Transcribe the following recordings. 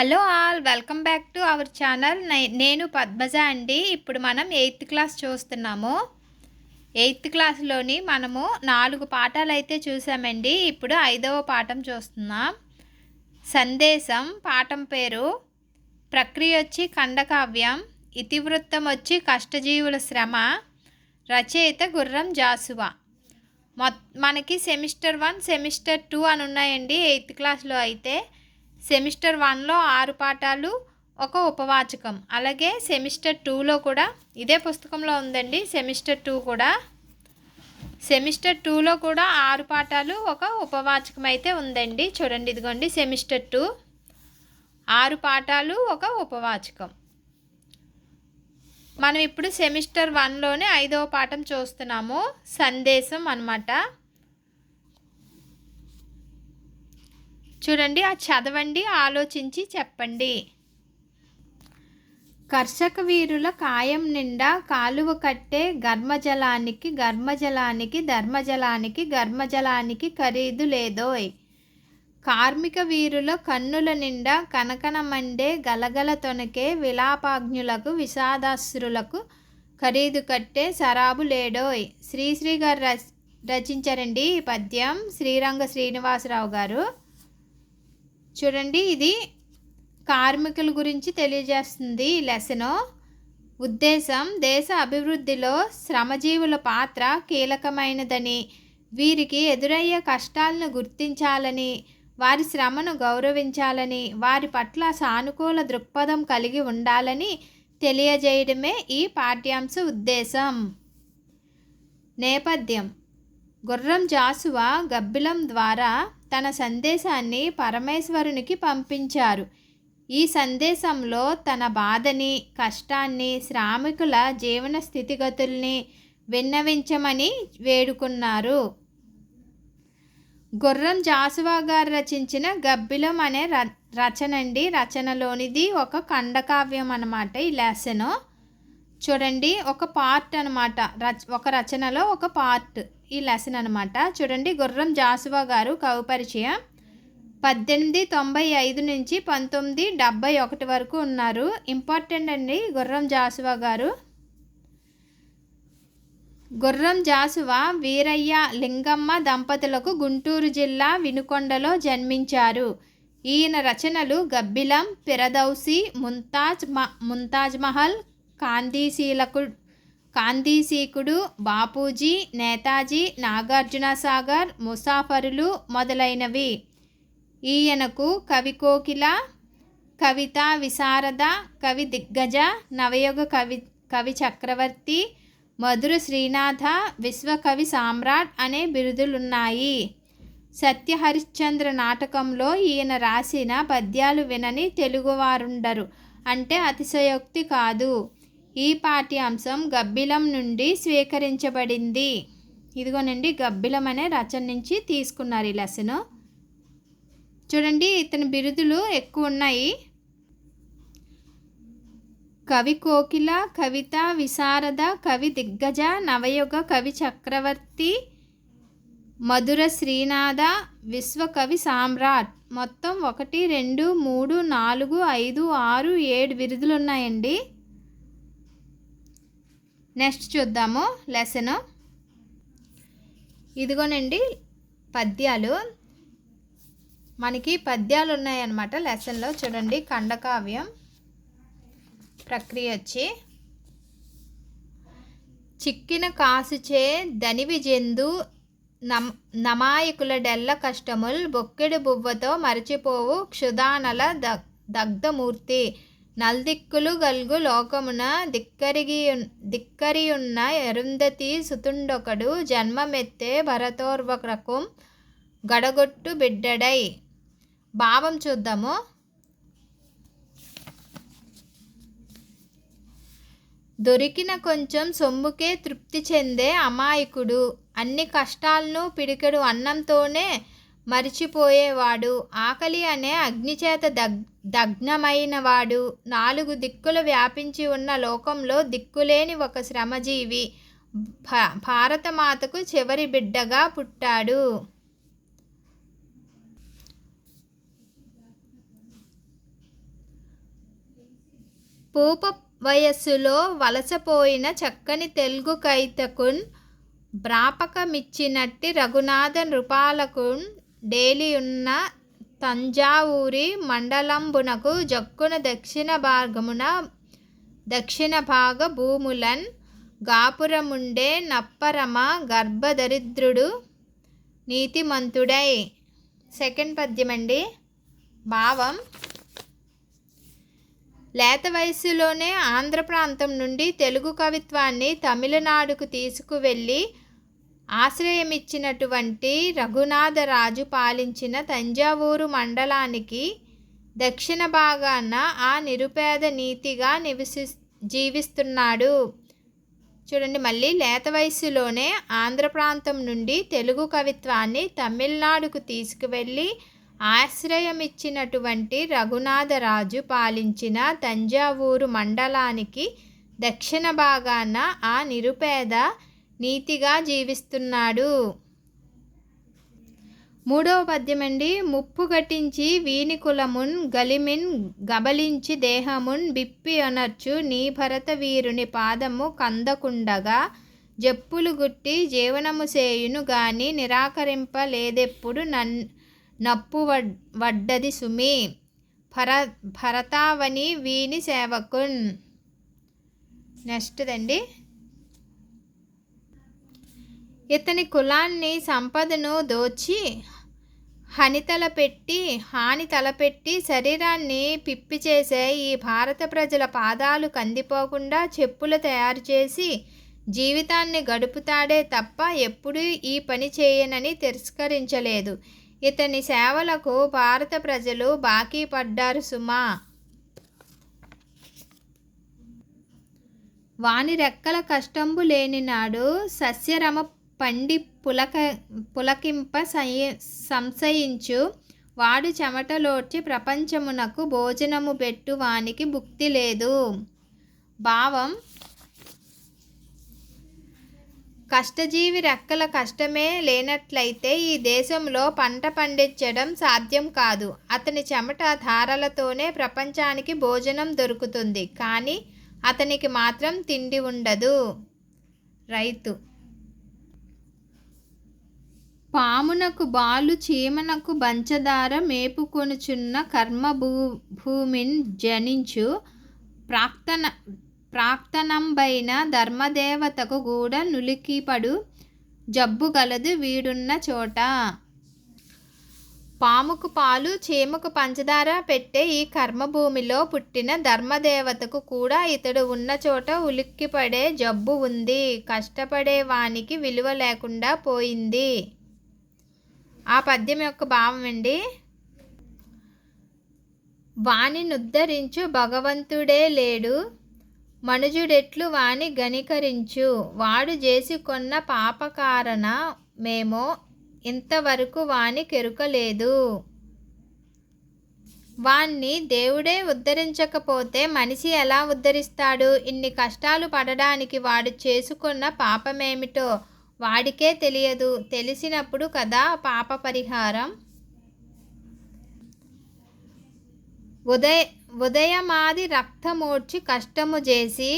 Hello all welcome back to our channel. నేను పద్మజ అండి. ఇప్పుడు మనం 8th క్లాస్ చూస్తున్నాము. 8th క్లాస్లోని మనము 4 పాఠాలు అయితే చూసామండి. ఇప్పుడు 5వ పాఠం చూస్తున్నాం. సందేశం. పాఠం పేరు ప్రక్రియ వచ్చి ఖండకావ్యం, ఇతివృత్తం వచ్చి కష్టజీవుల శ్రమ, రచయిత గుర్రం జాసువా. మనకి సెమిస్టర్ 1 సెమిస్టర్ 2 అని ఉన్నాయండి 8th క్లాస్లో. అయితే సెమిస్టర్ 1లో 6 పాఠాలు, ఒక ఉపవాచకం. అలాగే సెమిస్టర్ 2లో కూడా ఇదే పుస్తకంలో ఉందండి. సెమిస్టర్ 2లో కూడా 6 పాఠాలు, ఒక ఉపవాచకం అయితే ఉందండి. చూడండి, ఇదిగోండి సెమిస్టర్ 2 6 పాఠాలు, ఒక ఉపవాచకం. మనం ఇప్పుడు సెమిస్టర్ 1లోనే 5వ పాఠం చూస్తున్నాము. సందేశం అన్నమాట. చూడండి, ఆ చదవండి, ఆలోచించి చెప్పండి. కర్షక వీరుల కాయం నిండా కాలువ కట్టే ధర్మజలానికి ఖరీదు లేదోయ్. కార్మిక వీరుల కన్నుల నిండా కనకన మండే గలగల తొనకే విలాపాజ్ఞులకు విషాదాశ్రులకు ఖరీదు కట్టే సరాబు లేడోయ్. శ్రీశ్రీ గారు రచించారండి ఈ పద్యం, శ్రీరంగ శ్రీనివాసరావు గారు. చూడండి, ఇది కార్మికుల గురించి తెలియజేస్తుంది ఈ లెసను. ఉద్దేశం: దేశ అభివృద్ధిలో శ్రమజీవుల పాత్ర కీలకమైనదని, వీరికి ఎదురయ్యే కష్టాలను గుర్తించాలని, వారి శ్రమను గౌరవించాలని, వారి పట్ల సానుకూల దృక్పథం కలిగి ఉండాలని తెలియజేయడమే ఈ పాఠ్యాంశ ఉద్దేశం. నేపథ్యం: గుర్రం జాసువా గబ్బిలం ద్వారా తన సందేశాన్ని పరమేశ్వరునికి పంపించారు. ఈ సందేశంలో తన బాధని, కష్టాన్ని, శ్రామికుల జీవన స్థితిగతుల్ని విన్నవించమని వేడుకున్నారు. గుర్రం జాసువా గారు రచించిన గబ్బిలం అనే రచనండి. రచనలోనిది ఒక ఖండకావ్యం అన్నమాట ఈ లెసను. చూడండి, ఒక పార్ట్ అనమాట. ఒక రచనలో ఒక పార్ట్ ఈ లెసన్ అనమాట. చూడండి, గుర్రం జాసువా గారు కవి పరిచయం 1895 నుంచి 1971 వరకు ఉన్నారు. ఇంపార్టెంట్ అండి గుర్రం జాసువా గారు. గుర్రం జాసువా వీరయ్య లింగమ్మ దంపతులకు గుంటూరు జిల్లా వినుకొండలో జన్మించారు. ఈయన రచనలు గబ్బిలం, ఫిరదౌసి, ముంతాజ్ మహల్, కాందీసీకుడు, బాపూజీ, నేతాజీ, నాగార్జునసాగర్, ముసాఫరులు మొదలైనవి. ఈయనకు కవి కోకిల, కవితా విశారద, కవి దిగ్గజ, నవయుగ కవి చక్రవర్తి, మధుర శ్రీనాథ, విశ్వకవి సామ్రాట్ అనే బిరుదులున్నాయి. సత్యహరిశ్చంద్ర నాటకంలో ఈయన రాసిన పద్యాలు వినని తెలుగువారుండరు అంటే అతిశయోక్తి కాదు. ఈ పాఠ్యాంశం గబ్బిలం నుండి స్వీకరించబడింది. ఇదిగోనండి, గబ్బిలం అనే రచన నుంచి తీసుకున్నారు ఈ లెసను. చూడండి, ఇతని బిరుదులు ఎక్కువ ఉన్నాయి. కవి కోకిల, కవిత విశారద, కవి దిగ్గజ, నవయుగ కవి చక్రవర్తి, మధుర శ్రీనాథ, విశ్వకవి సామ్రాట్. మొత్తం 1, 2, 3, 4, 5, 6, 7 బిరుదులు ఉన్నాయండి. నెక్స్ట్ చూద్దాము లెసను. ఇదిగోనండి పద్యాలు. మనకి పద్యాలు ఉన్నాయన్నమాట లెసన్లో. చూడండి, ఖండకావ్యం ప్రక్రియ వచ్చి: చిక్కిన కాసుచే దనివి జెందు నమాయకుల డెల్ల కష్టముల్ బొక్కెడు బువ్వతో మరచిపోవు క్షుదానల దగ్ధమూర్తి నల్దిక్కులు గల్గు లోకమున దిక్కరియున్న అరుంధతి సుతుండొకడు జన్మమెత్తే భరతోర్వకం గడగొట్టు బిడ్డడై. భావం చూద్దాము. దొరికిన కొంచెం సొమ్ముకే తృప్తి చెందే అమాయకుడు, అన్ని కష్టాలను పిడికెడు అన్నంతోనే మరిచిపోయేవాడు, ఆకలి అనే అగ్నిచేత దగ్నమైనవాడు, 4 దిక్కులు వ్యాపించి ఉన్న లోకంలో దిక్కులేని ఒక శ్రమజీవి భారతమాతకు చివరి బిడ్డగా పుట్టాడు. పూప వయస్సులో వలసపోయిన చక్కని తెలుగు కైతకున్ బ్రాపకమిచ్చినట్టి రఘునాథ నృపాలకున్ డేలియున్న తంజావూరి మండలంబునకు జక్కున దక్షిణ భాగ భూములన్ గాపురముండే నప్పరమ గర్భదరిద్రుడు నీతిమంతుడై. సెకండ్ పద్యం అండి. భావం: లేత వయస్సులోనే ఆంధ్ర ప్రాంతం నుండి తెలుగు కవిత్వాన్ని తమిళనాడుకు తీసుకువెళ్ళి ఆశ్రయమిచ్చినటువంటి రఘునాథరాజు పాలించిన తంజావూరు మండలానికి దక్షిణ భాగాన ఆ నిరుపేద నీతిగా జీవిస్తున్నాడు. చూడండి మళ్ళీ, లేత వయస్సులోనే ఆంధ్ర ప్రాంతం నుండి తెలుగు కవిత్వాన్ని తమిళనాడుకు తీసుకువెళ్ళి ఆశ్రయమిచ్చినటువంటి రఘునాథరాజు పాలించిన తంజావూరు మండలానికి దక్షిణ భాగాన ఆ నిరుపేద నీతిగా జీవిస్తున్నాడు. మూడవ పద్యం అండి. ముప్పు గటించి వీని కులమున్ గలిమిన్ గబలించి దేహమున్ బిప్పి అనర్చు నీ భరత వీరుని పాదము కందకుండగా జప్పులు గుట్టి జీవనము సేయును గాని నిరాకరింపలేదెప్పుడు నప్పు వడ్డది సుమి భరతావని వీని సేవకున్. నెక్స్ట్ అండి. ఇతని కులాన్ని సంపదను దోచి హాని తలపెట్టి శరీరాన్ని పిప్పి చేసే ఈ భారత ప్రజల పాదాలు కందిపోకుండా చెప్పులు తయారు చేసి జీవితాన్ని గడుపుతాడే తప్ప ఎప్పుడూ ఈ పని చేయనని తిరస్కరించలేదు. ఇతని సేవలకు భారత ప్రజలు బాకీ పడ్డారు సుమా. వాని రెక్కల కష్టంబు లేనినాడు సస్యరమ పండి పులకింప సంశయించు వాడు చెమటలోడ్చి ప్రపంచమునకు భోజనము పెట్టు వానికి భుక్తి లేదు. భావం: కష్టజీవి రెక్కల కష్టమే లేనట్లయితే ఈ దేశంలో పంట పండించడం సాధ్యం కాదు. అతని చెమట ధారలతోనే ప్రపంచానికి భోజనం దొరుకుతుంది, కానీ అతనికి మాత్రం తిండి ఉండదు. రైతు: పామునకు బాలు చీమనకు బంచదార మేపుకొనుచున్న కర్మభూమిన్ జనించు ప్రాక్తనంబైన ధర్మదేవతకు కూడా నులికిపడు జబ్బు గలదు వీడున్న చోట. పాముకు పాలు చీమకు పంచదార పెట్టే ఈ కర్మభూమిలో పుట్టిన ధర్మదేవతకు కూడా ఇతడు ఉన్న చోట ఉలిక్కిపడే జబ్బు ఉంది. కష్టపడే వానికి విలువ లేకుండా పోయింది. ఆ పద్యం యొక్క భావం అండి. వాని నుద్ధరించు భగవంతుడే లేడు, మనుజుడెట్లు వాని గణికరించు, వాడు చేసుకొన్న పాపకారణ మేమో ఇంతవరకు వాని కెరుకలేదు. వాణ్ణి దేవుడే ఉద్ధరించకపోతే మనిషి ఎలా ఉద్ధరిస్తాడు? ఇన్ని కష్టాలు పడడానికి వాడు చేసుకున్న పాపమేమిటో వాడికే తెలియదు. తెలిసినప్పుడు కదా పాప పరిహారం. ఉదయమాది రక్తమోడ్చి కష్టము చేసి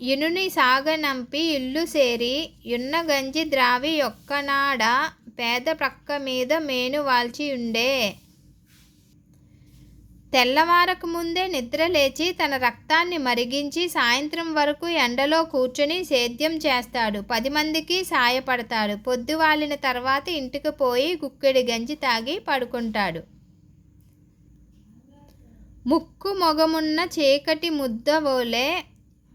యునుని సాగనంపి ఇల్లు సేరి యున్న గంజి ద్రావి యొక్కనాడ పేద ప్రక్క మీద మేను వాల్చి ఉండే. తెల్లవారకు ముందే నిద్ర లేచి తన రక్తాన్ని మరిగించి సాయంత్రం వరకు ఎండలో కూర్చొని సేద్యం చేస్తాడు. 10 మందికి సాయపడతాడు. పొద్దువాలిన తర్వాత ఇంటికి పోయి గుక్కెడి గంజి తాగి పడుకుంటాడు. ముక్కు మొగమున్న చీకటి ముద్దవోలే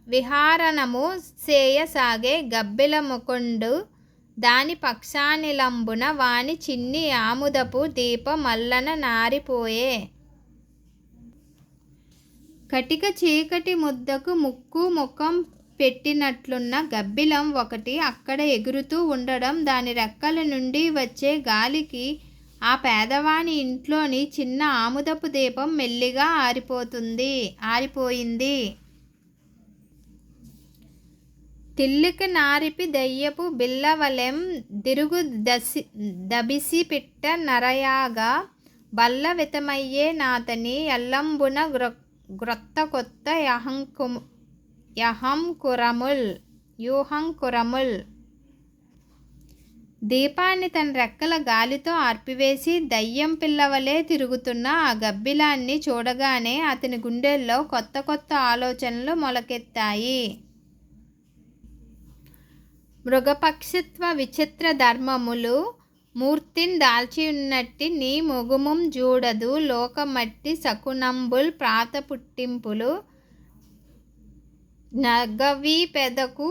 విహారణము సేయసాగే గబ్బిల ముకుండు దాని పక్షానిలంబున వాని చిన్ని ఆముదపు దీప మల్లన నారిపోయే. కటిక చీకటి ముద్దకు ముక్కు ముఖం పెట్టినట్లున్న గబ్బిలం ఒకటి అక్కడ ఎగురుతూ ఉండడం, దాని రెక్కల నుండి వచ్చే గాలికి ఆ పేదవాని ఇంట్లోని చిన్న ఆముదపు దీపం మెల్లిగా ఆరిపోయింది. తిల్లిక నారిపి దయ్యపు బిల్లవలెం దిరుగు దబిసి పిట్ట నరయాగా బల్ల వితమయ్యే నాతని ఎల్లంబున గ్రొత్త కొత్త యూహంకురముల్. దీపాన్ని తన రెక్కల గాలితో ఆర్పివేసి దయ్యం పిల్లవలే తిరుగుతున్న ఆ గబ్బిలాన్ని చూడగానే అతని గుండెల్లో కొత్త కొత్త ఆలోచనలు మొలకెత్తాయి. మృగపక్షిత్వ విచిత్ర ధర్మములు మూర్తిన్ దాల్చియున్నట్టి నీ మొగుముం జూడదు లోకమట్టి సకునంబుల్ ప్రాత పుట్టింపులు జ్ఞగవీపేదకు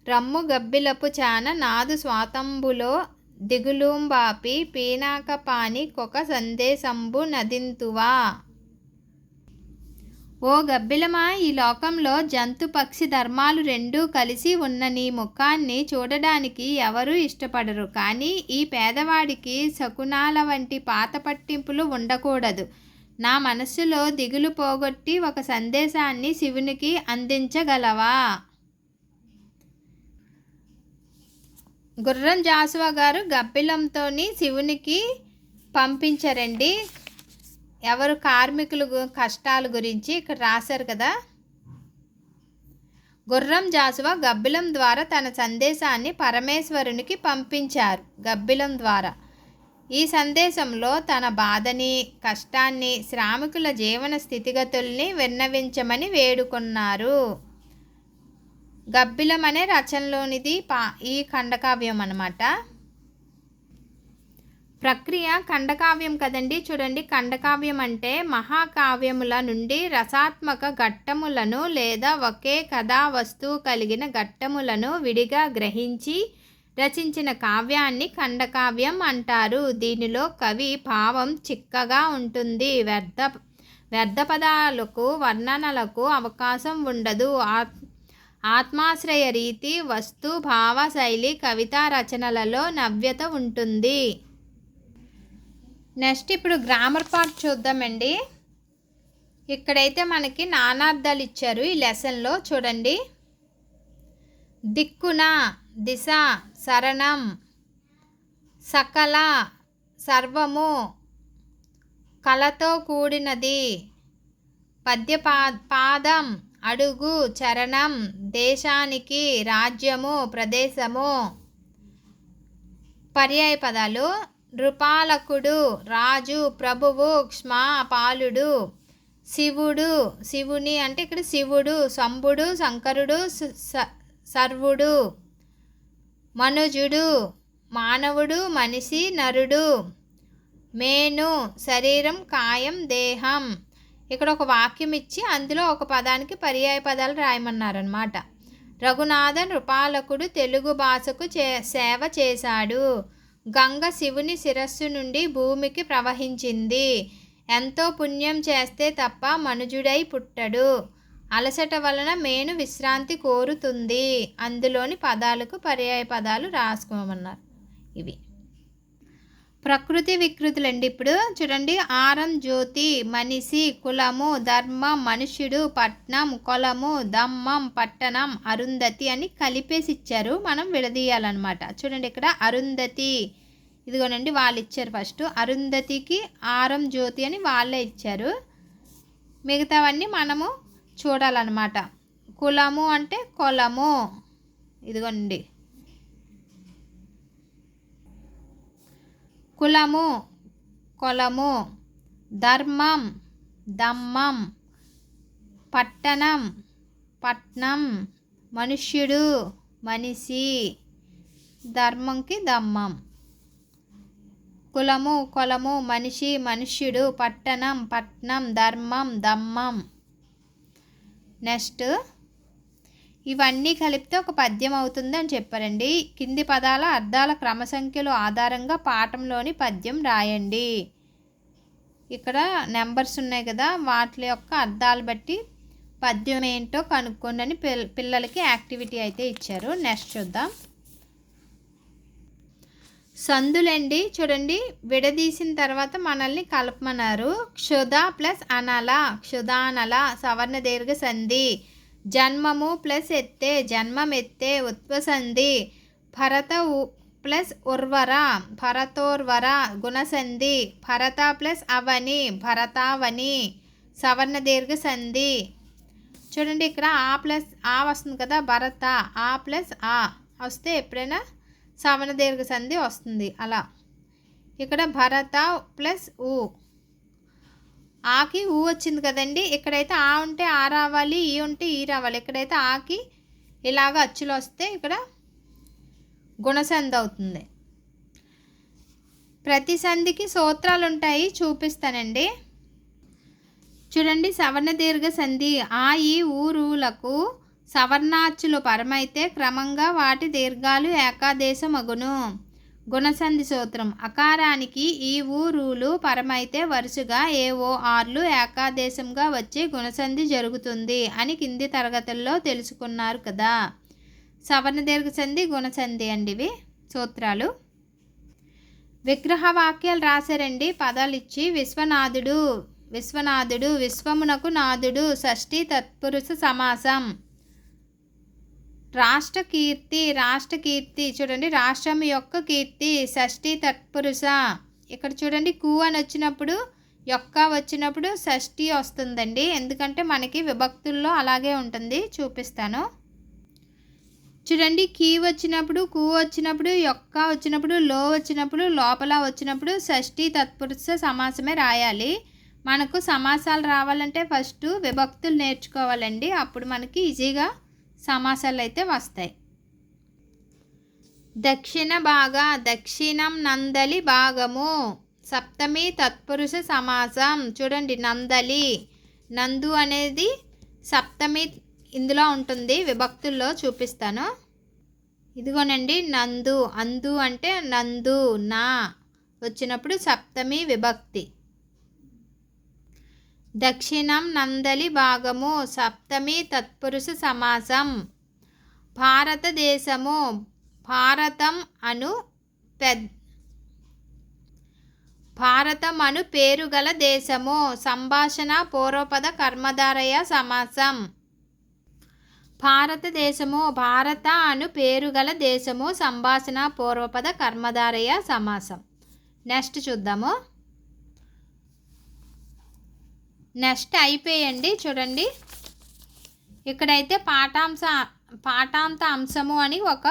రమ్ము గబ్బిలపు చాన నాదు స్వాతంబులో దిగులుంబాపి పీనాకపాని కొక సందేశంబు నదింతువా. ఓ గబ్బిలమా, ఈ లోకంలో జంతు పక్షి ధర్మాలు రెండూ కలిసి ఉన్న నీ ముఖాన్ని చూడడానికి ఎవరూ ఇష్టపడరు. కానీ ఈ పేదవాడికి శకునాల వంటి పాత పట్టింపులు ఉండకూడదు. నా మనస్సులో దిగులు పోగొట్టి ఒక సందేశాన్ని శివునికి అందించగలవా. గుర్రం జాషువా గారు గబ్బిలంతోని శివునికి పంపించారండి. ఎవరు కార్మికుల కష్టాల గురించి ఇక్కడ రాశారు కదా. గుర్రం జాషువా గబ్బిలం ద్వారా తన సందేశాన్ని పరమేశ్వరునికి పంపించారు. గబ్బిలం ద్వారా ఈ సందేశంలో తన బాధని, కష్టాన్ని, శ్రామికుల జీవన స్థితిగతుల్ని విన్నవించమని వేడుకున్నారు. గబ్బిలం అనే రచనలోనిది ఈ ఖండకావ్యం అన్నమాట. ప్రక్రియ ఖండకావ్యం కదండి. చూడండి, ఖండకావ్యం అంటే మహాకావ్యముల నుండి రసాత్మక ఘట్టములను లేదా ఒకే కథా వస్తువు కలిగిన ఘట్టములను విడిగా గ్రహించి రచించిన కావ్యాన్ని ఖండకావ్యం అంటారు. దీనిలో కవి భావం చిక్కగా ఉంటుంది. వ్యర్థ పదాలకు, వర్ణనలకు అవకాశం ఉండదు. ఆత్మాశ్రయ రీతి, వస్తు భావ శైలి కవితా రచనలలో నవ్యత ఉంటుంది. నెక్స్ట్ ఇప్పుడు గ్రామర్ పార్ట్ చూద్దామండి. ఇక్కడైతే మనకి నానార్థాలు ఇచ్చారు ఈ లెసన్లో. చూడండి, దిక్కున, దిశ, శరణం, సకల, సర్వము, కళతో కూడినది, పాదం, అడుగు, చరణం, దేశానికి, రాజ్యము, ప్రదేశము. పర్యాయ పదాలు నృపాలకుడు, రాజు, ప్రభువు, క్ష్మా, పాలుడు, శివుడు, శివుని అంటే ఇక్కడ శివుడు, శంభుడు, శంకరుడు, సర్వుడు, మనుజుడు, మానవుడు, మనిషి, నరుడు, మేను, శరీరం, కాయం, దేహం. ఇక్కడ ఒక వాక్యం ఇచ్చి అందులో ఒక పదానికి పర్యాయ పదాలు రాయమన్నారనమాట. రఘునాథన్ నృపాలకుడు తెలుగు భాషకు సేవ చేశాడు. గంగ శివుని శిరస్సు నుండి భూమికి ప్రవహించింది. ఎంతో పుణ్యం చేస్తే తప్ప మనుజుడై పుట్టడు. అలసట వలన మేను విశ్రాంతి కోరుతుంది. అందులోని పదాలకు పర్యాయ పదాలు రాసుకోమన్నారు. ఇవి ప్రకృతి వికృతులండి. ఇప్పుడు చూడండి, ఆరం జ్యోతి, మనిషి, కులము, ధర్మం, మనుష్యుడు, పట్నం, కొలము, దమ్మం, పట్టణం, అరుంధతి అని కలిపేసి ఇచ్చారు. మనం విడదీయాలన్నమాట. చూడండి, ఇక్కడ అరుంధతి, ఇదిగోనండి వాళ్ళు ఇచ్చారు. ఫస్ట్ అరుంధతికి ఆరం జ్యోతి అని వాళ్ళే ఇచ్చారు. మిగతావన్నీ మనము చూడాలన్నమాట. కులము అంటే కొలము, ఇదిగోండి కులము, కొలము. ధర్మం, దమ్మం. పట్టణం, పట్నం. మనుష్యుడు, మనిషి. ధర్మంకి దమ్మం. కులము, కొలము, మనిషి, మనుష్యుడు, పట్టణం, పట్నం, ధర్మం, దమ్మం. నెక్స్ట్ ఇవన్నీ కలిపితే ఒక పద్యం అవుతుంది అని చెప్పారండి. కింది పదాల అర్థాల క్రమ సంఖ్యలు ఆధారంగా పాఠంలోని పద్యం రాయండి. ఇక్కడ నెంబర్స్ ఉన్నాయి కదా, వాటి యొక్క అర్థాలు బట్టి పద్యం ఏంటో కనుక్కోండి అని పిల్లలకి యాక్టివిటీ అయితే ఇచ్చారు. నెక్స్ట్ చూద్దాం. సందులండి. చూడండి, విడదీసిన తర్వాత మనల్ని కలపమన్నారు. క్షుధ ప్లస్ అనల, క్షుధానల, సవర్ణ దీర్ఘ సంధి. జన్మము ప్లస్ ఎత్తే, జన్మం ఎత్తే, ఉత్వసంధి. ప్లస్ ఉర్వర భరతోర్వర గుణసంధి. భరత ప్లస్ అవని భరతావని సవర్ణ దీర్ఘ సంధి. చూడండి ఇక్కడ ఆ ప్లస్ ఆ వస్తుంది కదా, భరత ఆ ప్లస్ ఆ వస్తే ఎప్పుడైనా సవర్ణ దీర్ఘ సంధి వస్తుంది. అలా ఇక్కడ భరత ప్లస్ ఊ, ఆకి ఊ వచ్చింది కదండి. ఇక్కడైతే ఆ ఉంటే ఆ రావాలి, ఈ ఉంటే ఈ రావాలి. ఇక్కడైతే ఆకి ఇలాగ అచ్చులు వస్తే ఇక్కడ గుణసంధి అవుతుంది. ప్రతి సంధికి సూత్రాలు ఉంటాయి, చూపిస్తానండి. చూడండి, సవర్ణ దీర్ఘ సంధి ఆ ఈ ఊరులకు సవర్ణాచ్చులు పరమైతే క్రమంగా వాటి దీర్ఘాలు ఏకాదేశమగును. గుణసంధి సూత్రం: అకారానికి ఈ ఊరులు పరమైతే వరుసగా ఏఓఆర్లు ఏకాదేశంగా వచ్చి గుణసంధి జరుగుతుంది అని కింది తరగతుల్లో తెలుసుకున్నారు కదా. సవర్ణ దీర్ఘ సంధి గుణసంధి అండి ఇవి సూత్రాలు. విగ్రహ వాక్యాలు రాశారండి పదాలు ఇచ్చి. విశ్వనాథుడు విశ్వనాథుడు, విశ్వమునకు నాథుడు షష్ఠీ తత్పురుష సమాసం. రాష్ట్ర కీర్తి రాష్ట్ర కీర్తి, చూడండి రాష్ట్రం యొక్క కీర్తి షష్ఠీ తత్పురుష. ఇక్కడ చూడండి కు అని వచ్చినప్పుడు యొక్క వచ్చినప్పుడు షష్ఠి వస్తుందండి, ఎందుకంటే మనకి విభక్తుల్లో అలాగే ఉంటుంది, చూపిస్తాను. చూడండి కీ వచ్చినప్పుడు కు వచ్చినప్పుడు యొక్క వచ్చినప్పుడు లో వచ్చినప్పుడు లోపల వచ్చినప్పుడు షష్ఠీ తత్పురుష సమాసమే రాయాలి. మనకు సమాసాలు రావాలంటే ఫస్ట్ విభక్తులు నేర్చుకోవాలండి, అప్పుడు మనకి ఈజీగా సమాసాలు అయితే వస్తాయి. దక్షిణ భాగ దక్షిణం నందలి భాగము సప్తమి తత్పురుష సమాసం. చూడండి నందలి నందు అనేది సప్తమి ఇందులో ఉంటుంది, విభక్తుల్లో చూపిస్తాను. ఇదిగోనండి నందు, అందు అంటే నందు నా వచ్చినప్పుడు సప్తమి విభక్తి. దక్షిణం నందలి భాగము సప్తమి తత్పురుష సమాసం. భారతదేశము భారతం అను భారతం అను పేరు గల దేశము సంభాషణ పూర్వపద కర్మధారయ సమాసం. భారతదేశము భారత అను పేరు గల దేశము సంభాషణ పూర్వపద కర్మధారయ సమాసం. నెక్స్ట్ చూద్దాము. నెక్స్ట్ అయిపోయండి. చూడండి ఇక్కడైతే పాఠాంత అంశము అని ఒక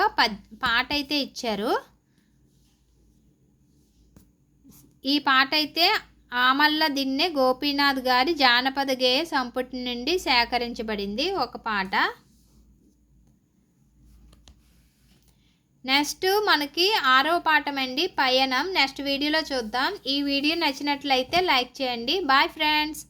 పాట అయితే ఇచ్చారు. ఈ పాట అయితే ఆమల్ల దిన్నె గోపీనాథ్ గారి జానపద గేయ సంపుటి నుండి సేకరించబడింది ఒక పాట. నెక్స్ట్ మనకి 6వ పాఠం అండి పయనం. నెక్స్ట్ వీడియోలో చూద్దాం. ఈ వీడియో నచ్చినట్లయితే లైక్ చేయండి. Bye friends.